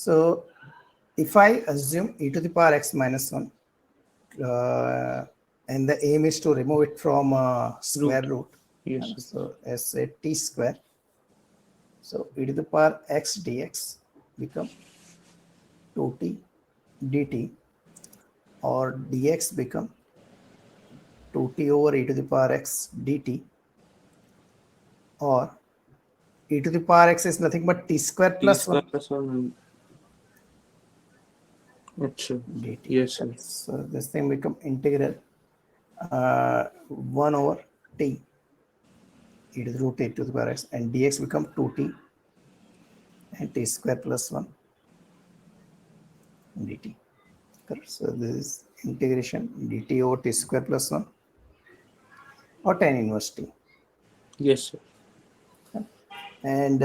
So if I assume e to the power x minus 1, and the aim is to remove it from square root. Yes, sir. So as a t square. So e to the power x dx become 2t dt, or dx become 2t over e to the power x dt, or e to the power x is nothing but t square T plus square 1 plus 1. Achha. dt. Yes, sir. So this thing become integral 1 over t e to the root a to the power x, and dx become 2t and t square plus 1 dt. Correct. So this is integration dt over t square plus 1 or tan inverse t. Yes, sir. And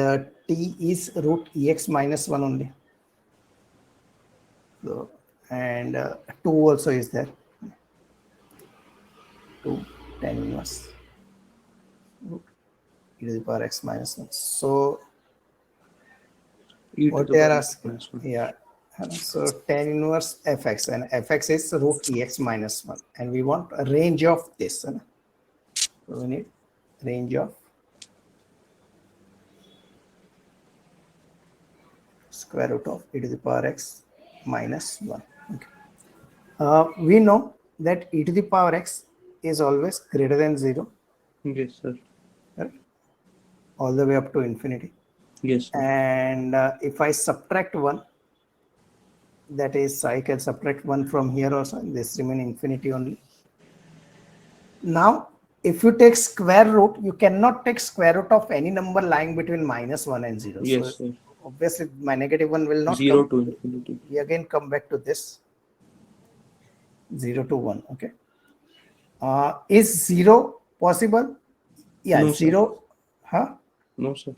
t is root ex minus 1 only. So, and 2 also is there. 2 tan inverse root e to the power x minus 1. So E to what the they are power asking, minus 1. yeah. So tan inverse fx, and fx is root ex minus 1, and we want a range of this. So we need range of square root of e to the power x minus 1. Okay. We know that e to the power x is always greater than 0, Yes, sir. right? All the way up to infinity. Yes, sir. And if I subtract 1, that is, I can subtract 1 from here also, this remain infinity only. Now if you take square root, you cannot take square root of any number lying between minus 1 and 0. Yes, So sir. obviously my negative 1 will not 0 come. to infinity. We again come back to this 0 to 1. Okay. Is 0 possible? Yeah, No, sir. 0. Huh? No, sir.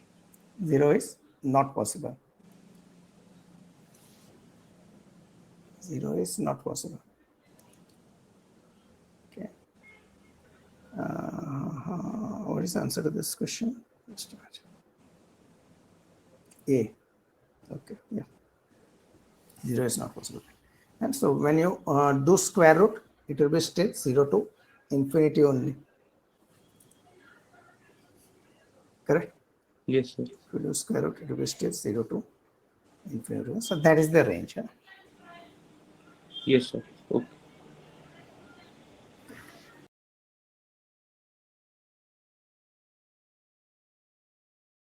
0 is not possible. 0 is not possible. Okay. What is the answer to this question? Just a minute. A. Okay. Yeah. 0 is not possible. And so when you do square root, it will be still 0 to infinity only. Correct? Yes, sir. If you do square root, it will be still 0 to infinity. So that is the range. Huh? Yes, sir.